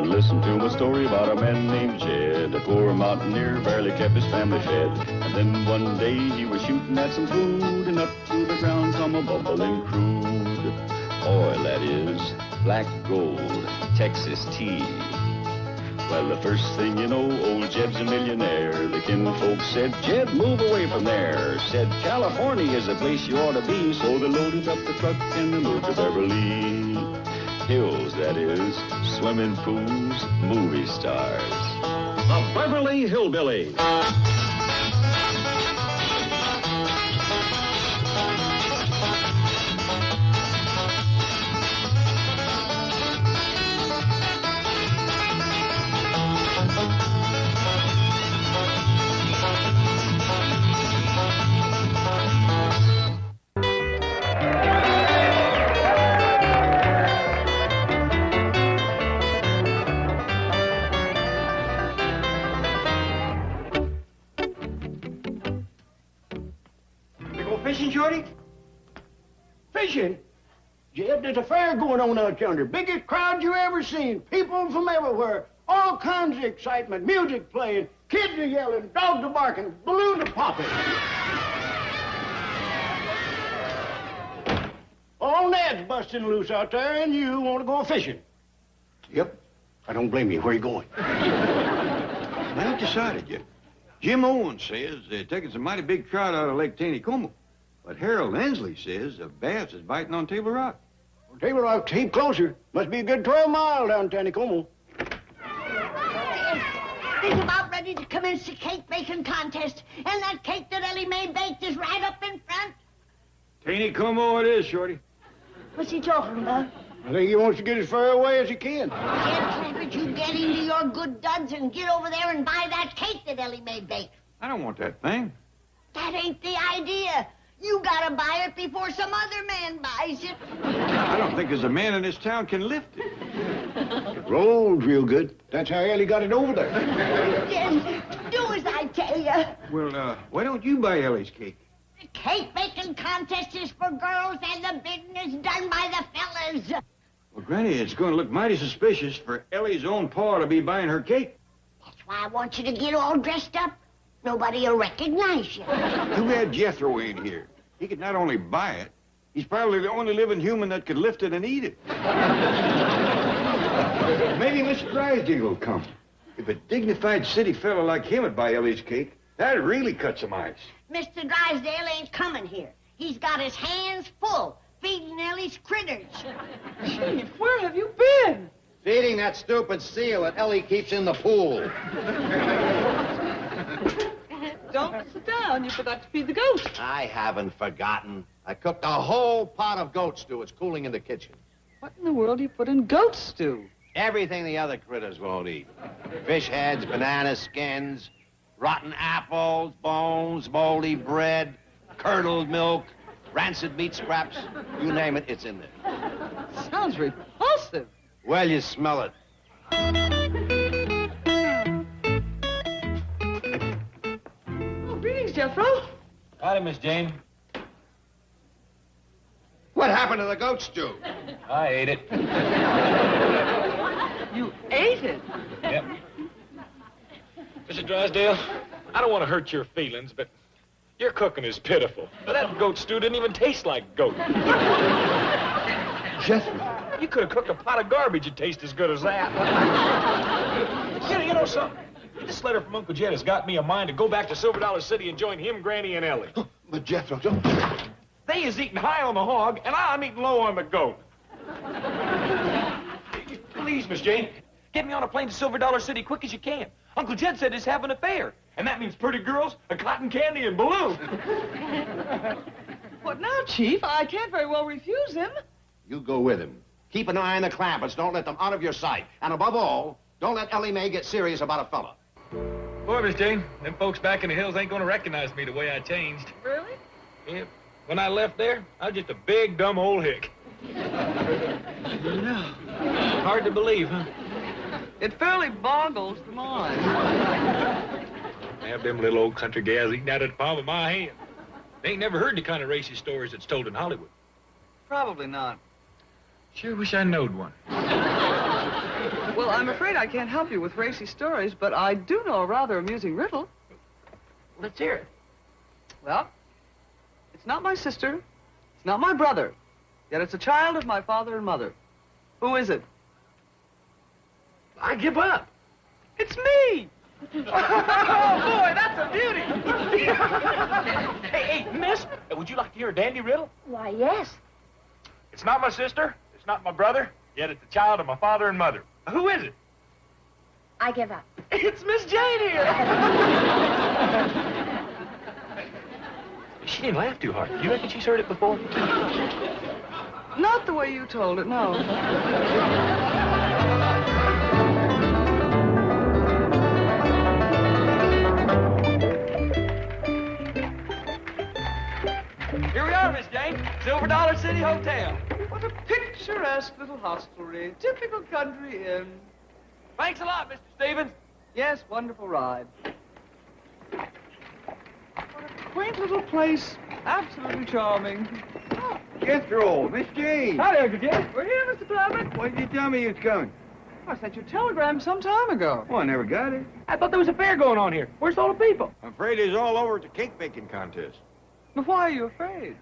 and listen to my story about a man named Jed. A poor mountaineer barely kept his family fed. And then one day he was shooting at some food, and up to the ground come a bubbling crude oil, that is, black gold, Texas tea. Well, the first thing you know, old Jed's a millionaire. The kinfolk said, Jed, move away from there. Said, California is a place you ought to be. So they loaded up the truck and they moved to Beverly Hills, that is, swimming pools, movie stars. The Beverly Hillbillies. Fishing, Shorty? Fishing? Jed, there's a fair going on out yonder. Biggest crowd you ever seen. People from everywhere. All kinds of excitement. Music playing. Kids are yelling. Dogs are barking. Balloons are popping. All Ned's busting loose out there, and you want to go fishing. Yep. I don't blame you. Where you going? I ain't decided yet. Jim Owens says they're taking some mighty big trout out of Lake Taneycomo. But Harold Hensley says the bass is biting on Table Rock. Well, Table Rock's a heap closer. Must be a good 12 miles down Taneycomo. He's about ready to commence the cake-baking contest. And that cake that Elly May baked is right up in front. Taneycomo it is, Shorty. What's he talking about? I think he wants to get as far away as he can. Jed Clampett, you get into your good duds and get over there and buy that cake that Elly May baked. I don't want that thing. That ain't the idea. You gotta buy it before some other man buys it. I don't think there's a man in this town can lift it. It rolls real good. That's how Elly got it over there. Yes, do as I tell you. Well, why don't you buy Ellie's cake? The cake-baking contest is for girls and the bidding is done by the fellas. Well, Granny, it's going to look mighty suspicious for Ellie's own paw to be buying her cake. That's why I want you to get all dressed up. Nobody will recognize you. Too bad Jethro ain't here. He could not only buy it, he's probably the only living human that could lift it and eat it. Maybe Mr. Drysdale will come. If a dignified city fellow like him would buy Ellie's cake, that'd really cut some ice. Mr. Drysdale ain't coming here. He's got his hands full feeding Elly's critters. Chief, where have you been? Feeding that stupid seal that Elly keeps in the pool. Don't sit down. You forgot to feed the goat. I haven't forgotten. I cooked a whole pot of goat stew. It's cooling in the kitchen. What in the world do you put in goat stew? Everything the other critters won't eat. Fish heads, banana skins, rotten apples, bones, moldy bread, curdled milk, rancid meat scraps. You name it, it's in there. Sounds repulsive. Well, you smell it. Oh, greetings, Jethro. Howdy, Miss Jane. What happened to the goat stew? I ate it. You ate it? Yep. Mr. Drysdale, I don't want to hurt your feelings, but your cooking is pitiful. That goat stew didn't even taste like goat. Jethro. You could have cooked a pot of garbage that'd taste as good as that. You know something? This letter from Uncle Jed has got me a mind to go back to Silver Dollar City and join him, Granny, and Elly. But Jethro, They is eating high on the hog, and I'm eating low on the goat. Please, Miss Jane, get me on a plane to Silver Dollar City quick as you can. Uncle Jed said he's having a fair, and that means pretty girls, a cotton candy, and balloons. What now, Chief? I can't very well refuse him. You go with him. Keep an eye on the Clampetts. Don't let them out of your sight. And above all, don't let Elly May get serious about a fella. Boy, Miss Jane, them folks back in the hills ain't gonna recognize me the way I changed. Really? Yeah. When I left there, I was just a big, dumb old hick. No. Hard to believe, huh? It fairly boggles the mind. Have them little old country gals eating out of the palm of my hand. They ain't never heard the kind of racist stories that's told in Hollywood. Probably not. Sure wish I knowed one. Well, I'm afraid I can't help you with racy stories, but I do know a rather amusing riddle. Let's hear it. Well, it's not my sister, it's not my brother, yet it's a child of my father and mother. Who is it? I give up. It's me! Oh, boy, that's a beauty! Hey, miss, would you like to hear a dandy riddle? Why, yes. It's not my sister, it's not my brother, yet it's the child of my father and mother. Who is it? I give up. It's Miss Jane here! She didn't laugh too hard. Do you reckon she's heard it before? Not the way you told it, no. Here we are, Miss Jane. Silver Dollar City Hotel. What a picturesque little hostelry. Typical country inn. Thanks a lot, Mr. Stevens. Yes, wonderful ride. What a quaint little place. Absolutely charming. Oh, Jethro, Miss Jane. Howdy, Uncle Jim. We're here, Mr. Clement. Why did you tell me you was coming? I sent you a telegram some time ago. Oh, I never got it. I thought there was a fair going on here. Where's all the people? I'm afraid it's all over at the cake baking contest. But why are you afraid?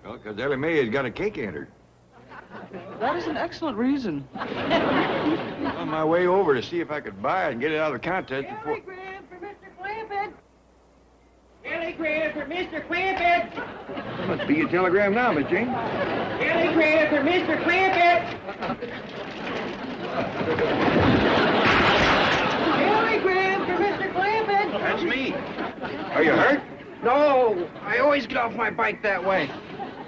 Well, because Elly Mae has got a cake entered. That is an excellent reason. On my way over to see if I could buy it and get it out of the contest before... Telegram for Mr. Clampett. Telegram for Mr. Clampett. That must be your telegram now, Miss Jane. Telegram for Mr. Clampett. Telegram for Mr. Clampett. That's me. Are you hurt? No, I always get off my bike that way.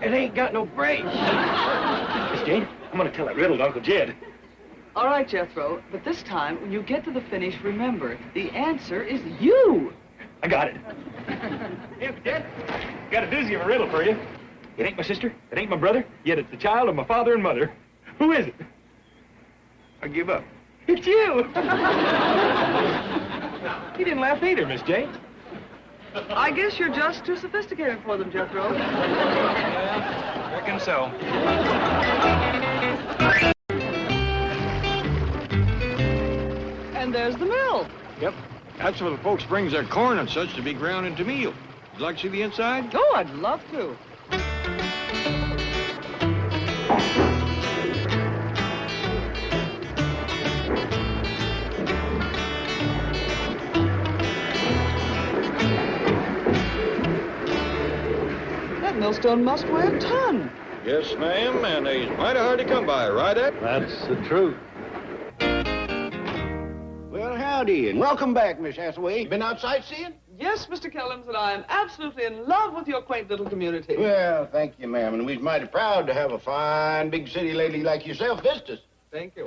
It ain't got no brakes. Miss Jane, I'm gonna tell that riddle to Uncle Jed. All right, Jethro, but this time, when you get to the finish, remember, the answer is you. I got it. Hey, Uncle Jed, got a doozy of a riddle for you. It ain't my sister, it ain't my brother, yet it's the child of my father and mother. Who is it? I give up. It's you. He didn't laugh either, Miss Jane. I guess you're just too sophisticated for them, Jethro. Yeah, reckon so. And there's the mill. Yep. That's where the folks brings their corn and such to be ground into meal. Would you like to see the inside? Oh, I'd love to. That millstone must weigh a ton. Yes, ma'am, and he's mighty hard to come by, right, Ed? That's the truth. Well, howdy, and welcome back, Miss Hathaway. Been out sightseeing? Yes, Mr. Kellums, and I am absolutely in love with your quaint little community. Well, thank you, ma'am, and we're mighty proud to have a fine big city lady like yourself visit us. Thank you.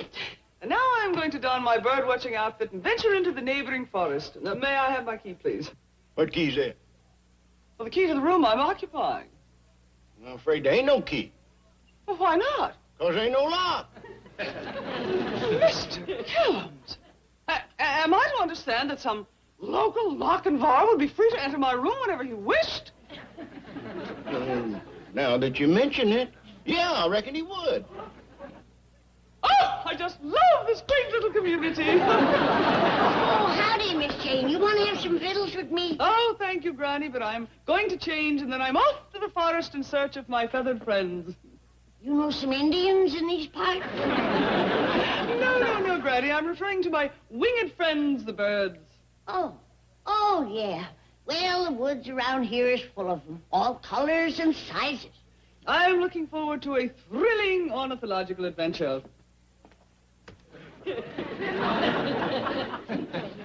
And now I'm going to don my bird-watching outfit and venture into the neighboring forest. Now, may I have my key, please? What key's that? Well, the key to the room I'm occupying. I'm afraid there ain't no key, Well, why not? 'cause there ain't no lock. Mr. Kellums, am I to understand that some local lock and bar would be free to enter my room whenever he wished? Now that you mention it, yeah, I reckon he would. Oh, I just love this quaint little community. Oh, howdy, Miss Jane. You want to have some victuals with me? Oh, thank you, Granny, but I'm going to change, and then I'm off to the forest in search of my feathered friends. You know some Indians in these parts? No, Granny. I'm referring to my winged friends, the birds. Oh, yeah. Well, the woods around here is full of them, all colors and sizes. I'm looking forward to a thrilling ornithological adventure.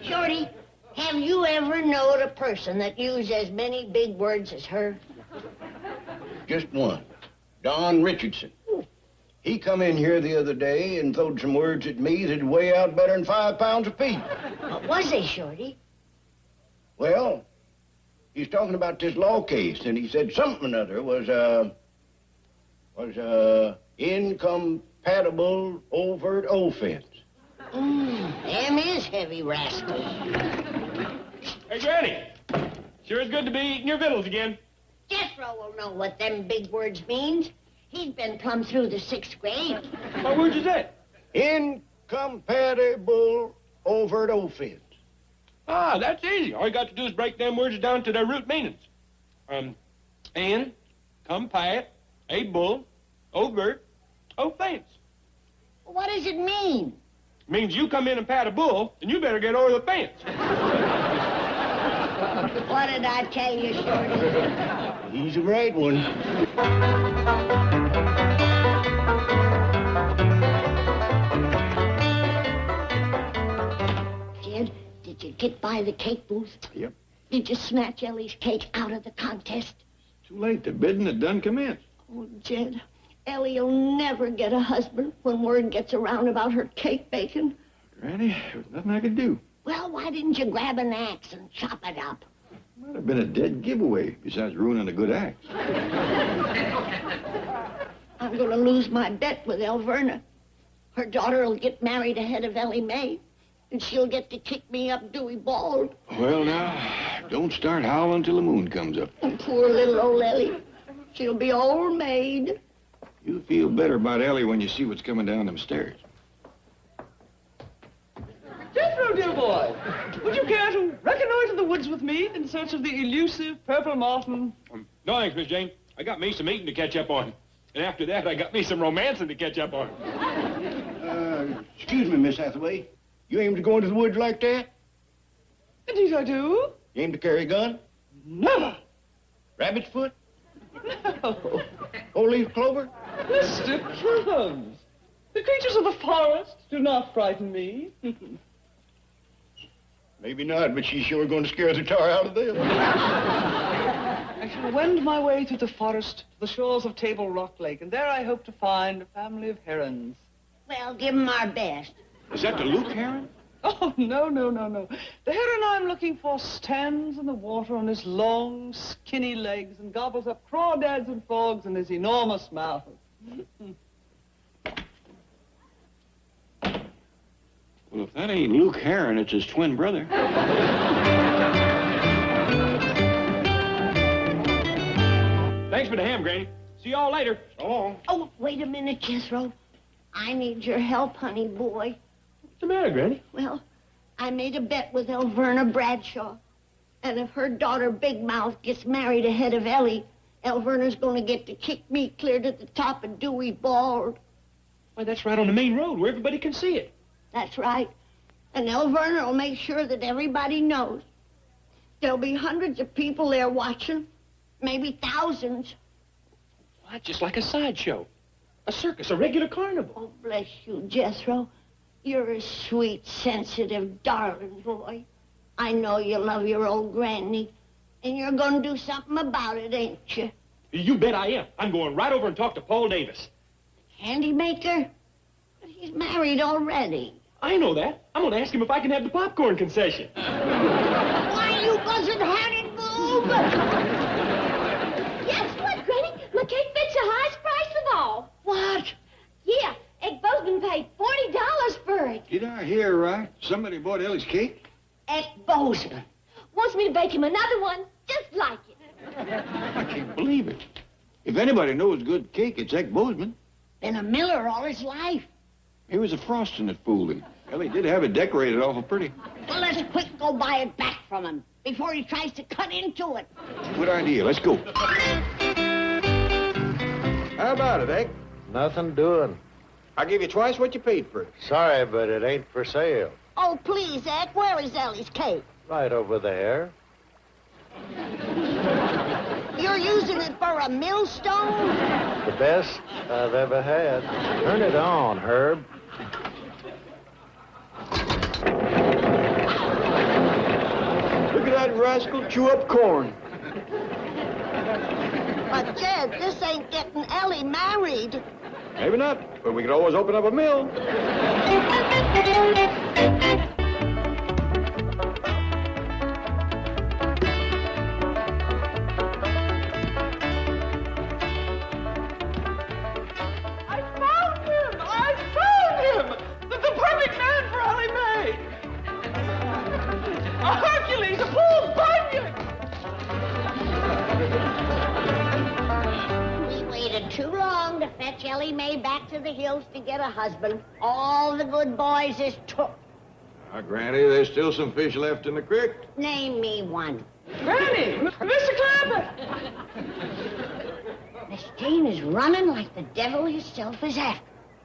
Shorty, have you ever known a person that used as many big words as her? Just one. Don Richardson. He come in here the other day and throwed some words at me that'd weigh out better than 5 pounds apiece. What was they, Shorty? Well, he's talking about this law case, and he said something or other was incompatible overt offense. Them is heavy rascals. Hey, Granny. Sure is good to be eating your victuals again. Jethro will know what them big words means. He's been plumb through the 6th grade. What word is that? compatible over at Ophid's. Ah, that's easy. All you got to do is break them words down to their root meanings. And, compat, a bull, overt, offense. What does it mean? Means you come in and pat a bull, and you better get over the fence. What did I tell you, Shorty? He's a right one. Jed, did you get by the cake booth? Yep. Did you snatch Ellie's cake out of the contest? Too late. The bidding had done commenced. Oh, Jed, Ellie'll never get a husband when word gets around about her cake baking. Granny, there was nothing I could do. Well, why didn't you grab an axe and chop it up? Might have been a dead giveaway, besides ruining a good act. I'm going to lose my bet with Elverna. Her daughter will get married ahead of Ellie Mae, and she'll get to kick me up Dewey bald. Well, now, don't start howling till the moon comes up. And poor little old Ellie. She'll be old maid. You'll feel better about Ellie when you see what's coming down them stairs. Jethro, dear boy, would you care to reconnoiter the woods with me in search of the elusive purple martin? No thanks, Miss Jane. I got me some eating to catch up on. And after that, I got me some romancing to catch up on. Excuse me, Miss Hathaway. You aim to go into the woods like that? Indeed I do. You aim to carry a gun? Never. Rabbit's foot? No. Whole-leaf clover? Mr. Crumbs, the creatures of the forest do not frighten me. Maybe not, but she's sure going to scare the tar out of them. I shall wend my way through the forest to the shores of Table Rock Lake, and there I hope to find a family of herons. Well, give 'em our best. Is that the Luke heron? Oh, no. The heron I'm looking for stands in the water on his long, skinny legs and gobbles up crawdads and frogs in his enormous mouth. Well, if that ain't Luke Heron, it's his twin brother. Thanks for the ham, Granny. See y'all later. So long. Oh, wait a minute, Jethro. I need your help, honey boy. What's the matter, Granny? Well, I made a bet with Elverna Bradshaw. And if her daughter Big Mouth gets married ahead of Ellie, Elverna's going to get to kick me clear to the top of Dewey Bald. Why, that's right on the main road where everybody can see it. That's right. And Elverna will make sure that everybody knows. There'll be hundreds of people there watching, maybe thousands. Why, just like a sideshow. A circus, a regular carnival. Oh, bless you, Jethro. You're a sweet, sensitive, darling boy. I know you love your old granny, and you're going to do something about it, ain't you? You bet I am. I'm going right over and talk to Paul Davis. Handy maker? But he's married already. I know that. I'm going to ask him if I can have the popcorn concession. Why, you buzzard-hearted boob! Guess what, Granny? My cake fetched the highest price of all. What? Yeah, Egg Bozeman paid $40 for it. Did I hear right? Somebody bought Ellie's cake? At Bozeman. Wants me to bake him another one just like it. I can't believe it. If anybody knows good cake, it's Eck Bozeman. Been a miller all his life. It was the frosting that fooled him. Ellie did have it decorated awful pretty. Well, let's quick go buy it back from him before he tries to cut into it. Good idea. Let's go. How about it, Eck? Nothing doing. I'll give you twice what you paid for it. Sorry, but it ain't for sale. Oh, please, Ed, where is Ellie's cake? Right over there. You're using it for a millstone? The best I've ever had. Turn it on, Herb. Look at that rascal chew up corn. But, Jed, this ain't getting Ellie married. Maybe not, but we could always open up a mill. I found him! The perfect man for Ellie Mae! A Hercules, a Paul Bunyan! We waited too long to fetch Ellie Mae back to the hills to get a husband. All the good boys is took. Now, Granny, there's still some fish left in the creek. Name me one. Granny! Mr. Clampett! Miss Jane is running like the devil himself is after.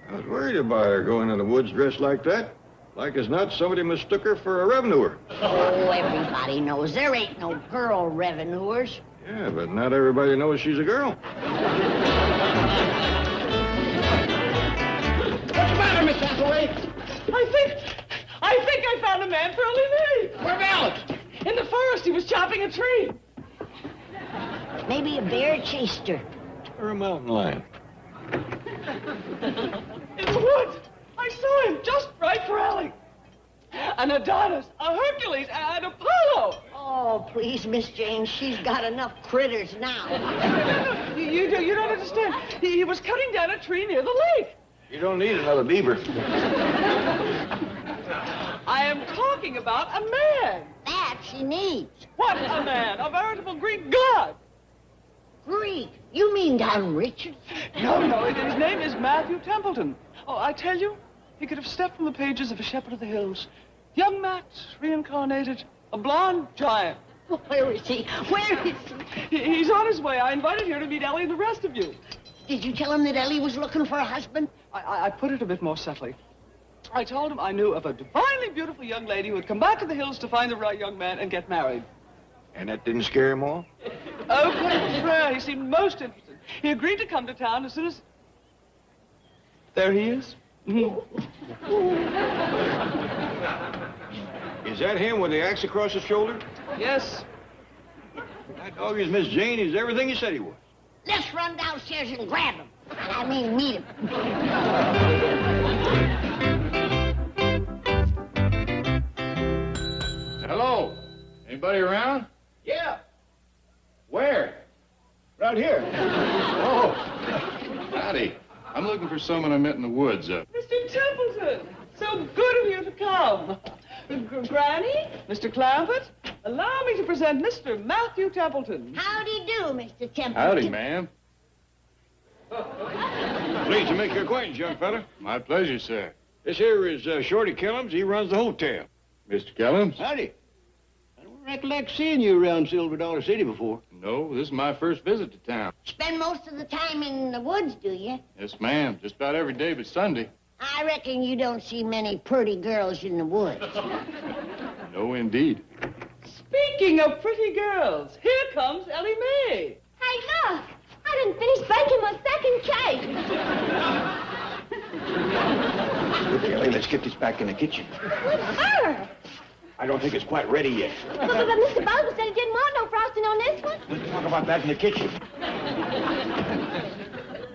I was worried about her going in the woods dressed like that. Like as not, somebody mistook her for a revenuer. Oh, everybody knows there ain't no girl revenuers. Yeah, but not everybody knows she's a girl. What's the matter, Miss Hathaway? I think I found a man for Elly Mae. Whereabouts? In the forest, he was chopping a tree. Maybe a bear chased her. Or a mountain lion. In the woods. I saw him just right for Ellie. An Adonis, a Hercules, and Apollo. Oh, please, Miss Jane, she's got enough critters now. You don't understand. He was cutting down a tree near the lake. You don't need another beaver. I am talking about a man. That she needs. What a man? A veritable Greek god. Greek? You mean Don Richardson? No, his name is Matthew Templeton. Oh, I tell you, he could have stepped from the pages of A Shepherd of the Hills. Young Max, reincarnated, a blonde giant. Where is he? Where is he? He's on his way. I invited here to meet Ellie and the rest of you. Did you tell him that Ellie was looking for a husband? I put it a bit more subtly. I told him I knew of a divinely beautiful young lady who had come back to the hills to find the right young man and get married. And that didn't scare him off? Oh, prayer. He seemed most interested. He agreed to come to town as soon as... There he is. Is that him with the axe across his shoulder? Yes. That dog is Miss Jane. He's everything he said he was. Let's run downstairs and grab him. I mean, meet him. Hello? Anybody around? Yeah, Where? right here. Oh, howdy. I'm looking for someone I met in the woods. Mr. Templeton, so good of you to come. Granny, Mr. Clampett, allow me to present Mr. Matthew Templeton. Howdy do, Mr. Templeton. Howdy, ma'am. Pleased to make your acquaintance, young fella. My pleasure, sir. This here is Shorty Kellums. He runs the hotel. Mr. Kellums? Howdy. I don't recollect seeing you around Silver Dollar City before. No, this is my first visit to town. Spend most of the time in the woods, do you? Yes, ma'am. Just about every day but Sunday. I reckon you don't see many pretty girls in the woods. No, indeed. Speaking of pretty girls, here comes Elly Mae. Hey, look! I didn't finish baking my second cake. Look, Ellie, let's get this back in the kitchen. What's her? I don't think it's quite ready yet. But Mr. Bogan said he didn't want no frosting on this one. We'll talk about that in the kitchen.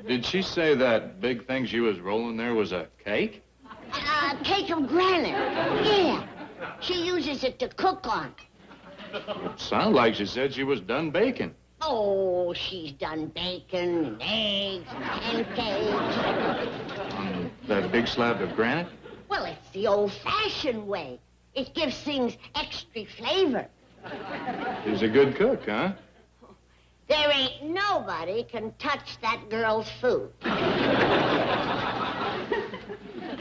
Did she say that big thing she was rolling there was a cake? Cake of granite. Yeah. She uses it to cook on. It sounded like she said she was done baking. Oh, she's done bacon and eggs and pancakes. On that big slab of granite? Well, it's the old-fashioned way. It gives things extra flavor. She's a good cook, huh? There ain't nobody can touch that girl's food.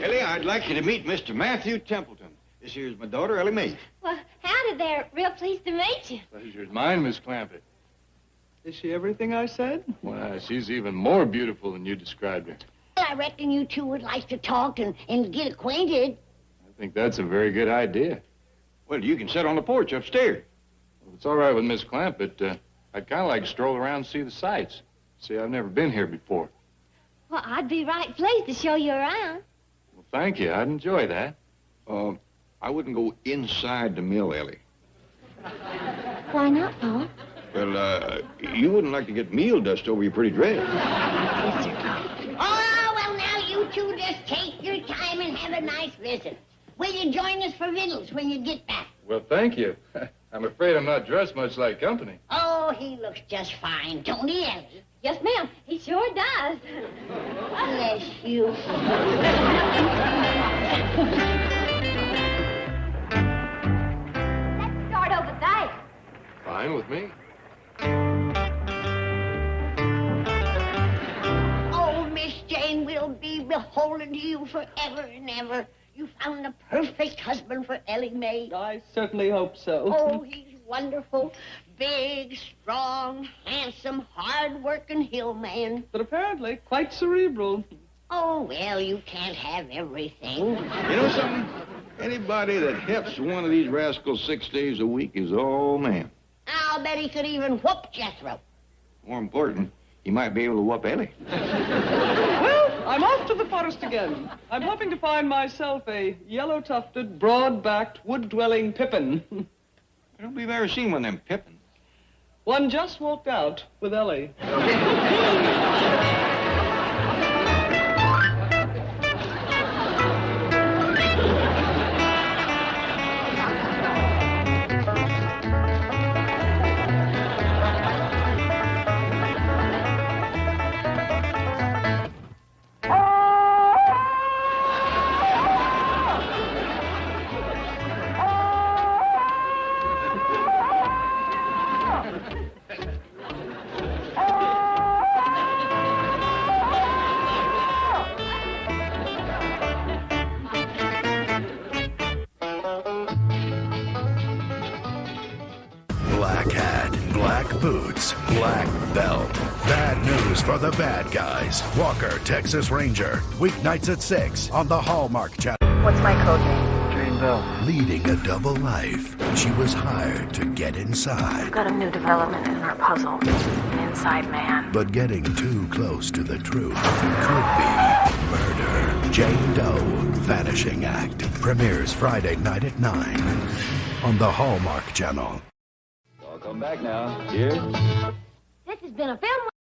Ellie, I'd like you to meet Mr. Matthew Templeton. This here's my daughter, Elly Mae. Well, howdy there. Real pleased to meet you. Pleasure's mine, Miss Clampett. Is she everything I said? Why, she's even more beautiful than you described her. I reckon you two would like to talk and get acquainted. I think that's a very good idea. Well, you can sit on the porch upstairs. Well, if it's all right with Miss Clampett, I'd kind of like to stroll around and see the sights. See, I've never been here before. Well, I'd be right pleased to show you around. Well, thank you. I'd enjoy that. I wouldn't go inside the mill, Ellie. Why not, Pa? Well, you wouldn't like to get meal dust over your pretty dress. Oh, well, now you two just take your time and have a nice visit. Will you join us for victuals when you get back? Well, thank you. I'm afraid I'm not dressed much like company. Oh, he looks just fine, don't he, Ellie? Yes, ma'am. He sure does. Bless you. Let's start over there. Fine with me. Oh, Miss holding to you forever and ever. You found the perfect husband for Elly Mae. I certainly hope so. Oh, he's wonderful. Big, strong, handsome, hard-working hill man. But apparently quite cerebral. Oh, well, you can't have everything. You know something? Anybody that helps one of these rascals 6 days a week is all man. I'll bet he could even whoop Jethro. More important, he might be able to whoop Elly. Well, I'm off to the forest again. I'm hoping to find myself a yellow-tufted, broad-backed, wood-dwelling pippin. I don't believe I've ever seen one of them pippins. One just walked out with Elly. Black hat, black boots, black belt. Bad news for the bad guys. Walker, Texas Ranger. Weeknights at 6 on the Hallmark Channel. What's my code name? Jane Bell. Leading a double life, she was hired to get inside. Got a new development in our puzzle. An inside man. But getting too close to the truth could be murder. Jane Doe, Vanishing Act. Premieres Friday night at 9 on the Hallmark Channel. I'll come back now. Here. This has been a film.